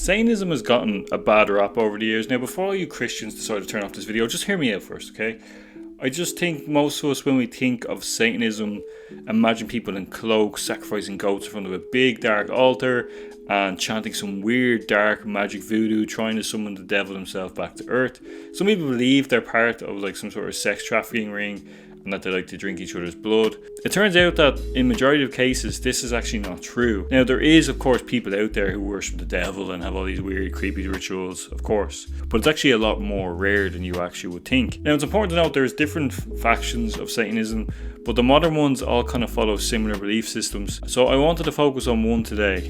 Satanism has gotten a bad rap over the years. Now, before all you Christians decide to turn off this video, just hear me out first, okay? I just think most of us, when we think of Satanism, imagine people in cloaks sacrificing goats in front of a big dark altar and chanting some weird dark magic voodoo, trying to summon the devil himself back to earth. Some people believe they're part of like some sort of sex trafficking ring and that they like to drink each other's blood. It turns out that in majority of cases this is actually not true. Now there is of course people out there who worship the devil and have all these weird creepy rituals, of course, but it's actually a lot more rare than you actually would think. Now it's important to note there's different factions of Satanism, but the modern ones all kind of follow similar belief systems, so I wanted to focus on one today.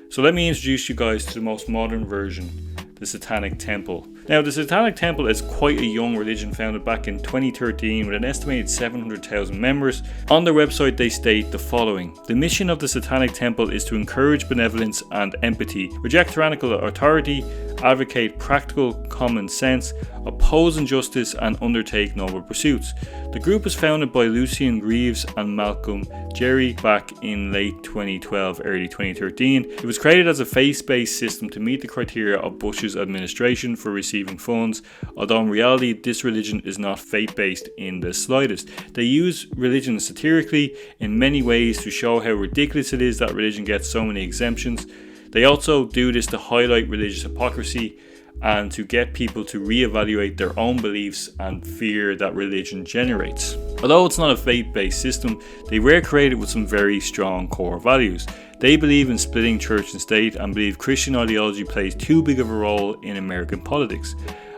So let me introduce you guys to the most modern version, the Satanic Temple. Now, the Satanic Temple is quite a young religion founded back in 2013 with an estimated 700,000 members. On their website, they state the following: the mission of the Satanic Temple is to encourage benevolence and empathy, reject tyrannical authority, advocate practical common sense, oppose injustice, and undertake noble pursuits. The group was founded by Lucian Greaves and Malcolm Jerry back in late 2012, early 2013. It was created as a faith-based system to meet the criteria of Bush's administration for receiving funds, although in reality this religion is not faith-based in the slightest. They use religion satirically in many ways to show how ridiculous it is that religion gets so many exemptions. They also do this to highlight religious hypocrisy and to get people to reevaluate their own beliefs and fear that religion generates. Although it's not a faith-based system, they were created with some very strong core values. They believe in splitting church and state and believe Christian ideology plays too big of a role in American politics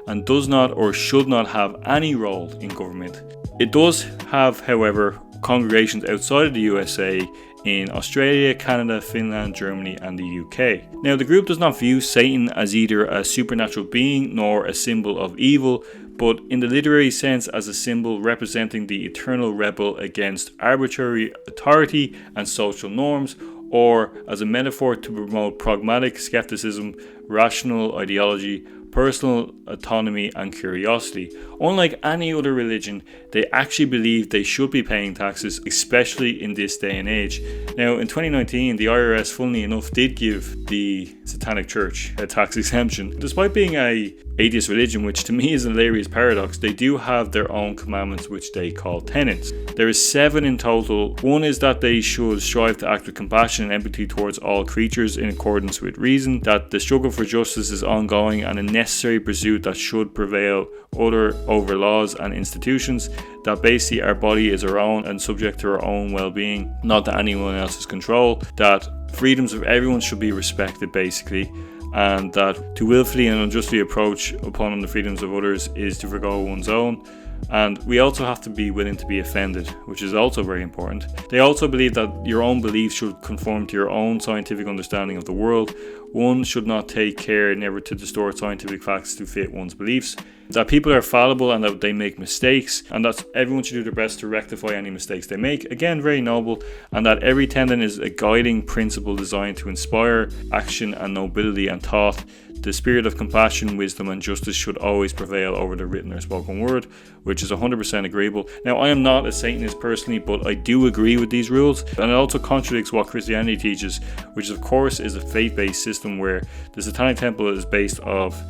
and does not or should not have any role in government. It does have, however, congregations outside of the USA in Australia, Canada, Finland, Germany and the UK. Now the group does not view Satan as either a supernatural being nor a symbol of evil, but in the literary sense as a symbol representing the eternal rebel against arbitrary authority and social norms, or as a metaphor to promote pragmatic skepticism, rational ideology, personal autonomy and curiosity. Unlike any other religion, they actually believe they should be paying taxes, especially in this day and age. Now in 2019, the IRS, funnily enough, did give the Satanic Church a tax exemption. Despite being a atheist religion, which to me is a hilarious paradox, they do have their own commandments which they call tenets. There is 7 in total. One is that they should strive to act with compassion and empathy towards all creatures in accordance with reason, that the struggle for justice is ongoing and a necessary pursuit that should prevail over laws and institutions, that basically our body is our own and subject to our own well-being, not to anyone else's control, that freedoms of everyone should be respected basically, and that to willfully and unjustly approach upon the freedoms of others is to forgo one's own. And we also have to be willing to be offended, which is also very important. They also believe that your own beliefs should conform to your own scientific understanding of the world. One should not take care never to distort scientific facts to fit one's beliefs. That people are fallible and that they make mistakes, and that everyone should do their best to rectify any mistakes they make. Again, very noble. And that every tenet is a guiding principle designed to inspire action and nobility and thought. The spirit of compassion, wisdom and justice should always prevail over the written or spoken word, which is 100% agreeable. Now, I am not a Satanist personally, but I do agree with these rules, and it also contradicts what Christianity teaches, which of course is a faith-based system where the Satanic Temple is based off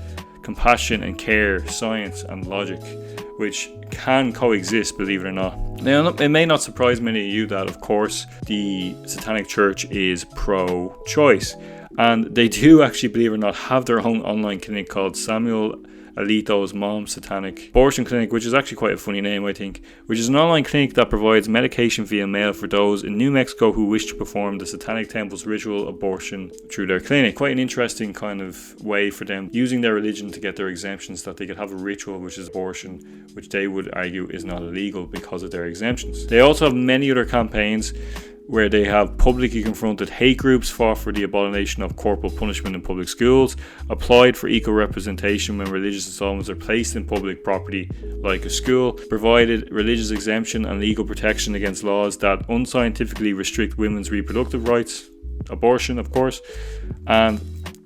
compassion and care, science and logic, which can coexist, believe it or not. Now, it may not surprise many of you that, of course, the Satanic Church is pro-choice. And they do actually, believe it or not, have their own online clinic called Samuel Alito's Mom's Satanic Abortion Clinic, which is actually quite a funny name, I think, which is an online clinic that provides medication via mail for those in New Mexico who wish to perform the Satanic Temple's ritual abortion through their clinic. Quite an interesting kind of way for them using their religion to get their exemptions, that they could have a ritual which is abortion, which they would argue is not illegal because of their exemptions. They also have many other campaigns where they have publicly confronted hate groups, fought for the abomination of corporal punishment in public schools, applied for equal representation when religious installments are placed in public property like a school, provided religious exemption and legal protection against laws that unscientifically restrict women's reproductive rights, abortion of course, and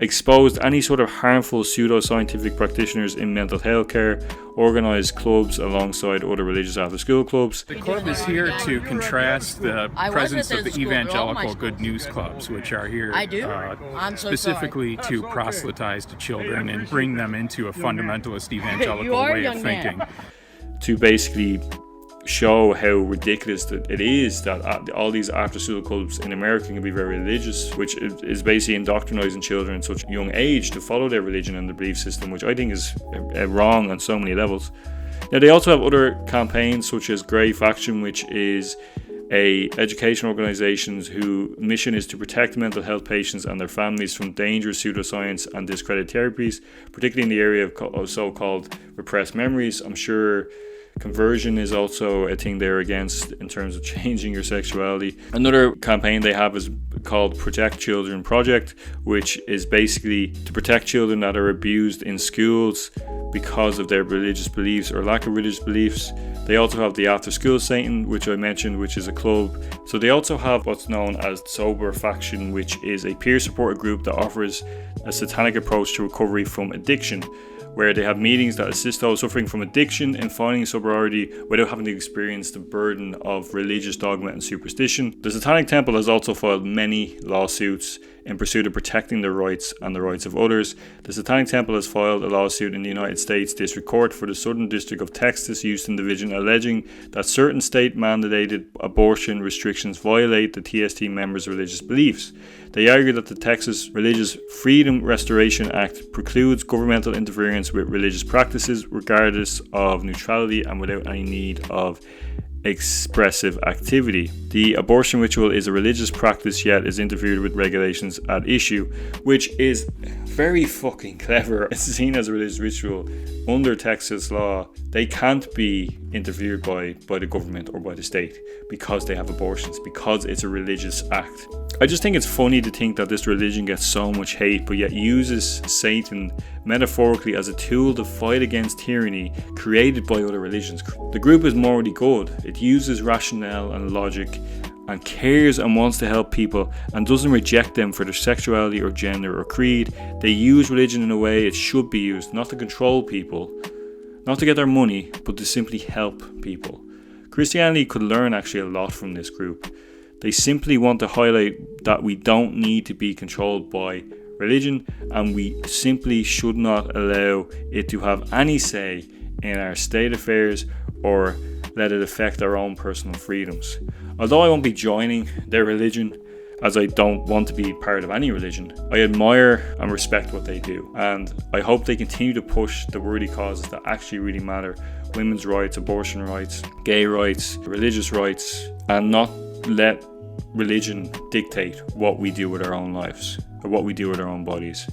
exposed any sort of harmful pseudo-scientific practitioners in mental health care, organised clubs alongside other religious after-school clubs. The club is here to contrast the presence of the evangelical good news clubs, which are here specifically to proselytize to children and bring them into a fundamentalist evangelical way of thinking. To basically show how ridiculous it is that all these after-school clubs in America can be very religious, which is basically indoctrinizing children at such a young age to follow their religion and their belief system, which I think is wrong on so many levels. Now, they also have other campaigns such as Grey Faction, which is a education organizations whose mission is to protect mental health patients and their families from dangerous pseudoscience and discredited therapies, particularly in the area of so-called repressed memories. I'm sure conversion is also a thing they're against in terms of changing your sexuality. Another campaign they have is called Protect Children Project, which is basically to protect children that are abused in schools because of their religious beliefs or lack of religious beliefs. They also have the After School Satan, which I mentioned, which is a club. So they also have what's known as Sober Faction, which is a peer supported group that offers a satanic approach to recovery from addiction, where they have meetings that assist those suffering from addiction in finding sobriety without having to experience the burden of religious dogma and superstition. The Satanic Temple has also filed many lawsuits in pursuit of protecting their rights and the rights of others. The Satanic Temple has filed a lawsuit in the United States District Court for the Southern District of Texas, Houston Division, alleging that certain state-mandated abortion restrictions violate the TST members' religious beliefs. They argue that the Texas Religious Freedom Restoration Act precludes governmental interference with religious practices regardless of neutrality and without any need of expressive activity. The abortion ritual is a religious practice, yet is interfered with regulations at issue, which is very fucking clever. It's seen as a religious ritual under Texas law. They can't be interfered by the government or by the state because they have abortions, because it's a religious act. I just think it's funny to think that this religion gets so much hate, but yet uses Satan metaphorically as a tool to fight against tyranny created by other religions. The group is morally good. It uses rationale and logic and cares and wants to help people and doesn't reject them for their sexuality or gender or creed. They use religion in a way it should be used, not to control people, not to get their money, but to simply help people. Christianity could learn actually a lot from this group. They simply want to highlight that we don't need to be controlled by religion, and we simply should not allow it to have any say in our state affairs or let it affect our own personal freedoms. Although I won't be joining their religion, as I don't want to be part of any religion, I admire and respect what they do, and I hope they continue to push the worthy causes that actually really matter: women's rights, abortion rights, gay rights, religious rights, and not let religion dictate what we do with our own lives or what we do with our own bodies.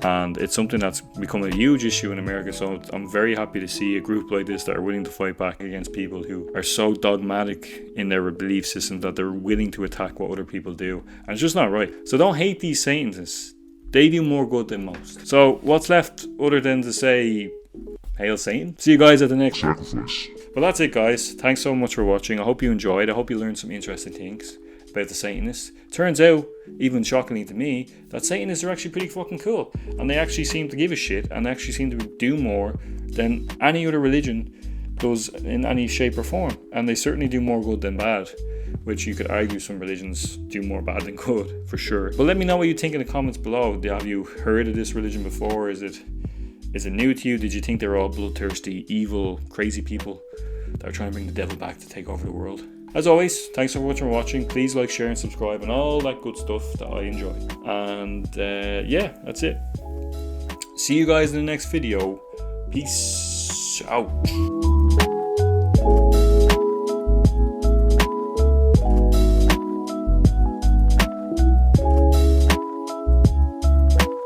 And it's something that's become a huge issue in America, so I'm very happy to see a group like this that are willing to fight back against people who are so dogmatic in their belief system that they're willing to attack what other people do. And it's just not right. So don't hate these Satanists. They do more good than most. So what's left other than to say, hail Satan? See you guys at the next sacrifice. Well, that's it, guys. Thanks so much for watching. I hope you enjoyed. I hope you learned some interesting things about the Satanists. Turns out, even shockingly to me, that Satanists are actually pretty fucking cool, and they actually seem to give a shit and actually seem to do more than any other religion does in any shape or form, and they certainly do more good than bad, which you could argue some religions do more bad than good, for sure. But let me know what you think in the comments below. Have you heard of this religion before? Is it new to you? Did you think they were all bloodthirsty, evil, crazy people that are trying to bring the devil back to take over the world? As always, thanks so much for watching. Please like, share and subscribe and all that good stuff that I enjoy. And yeah, that's it. See you guys in the next video. Peace out.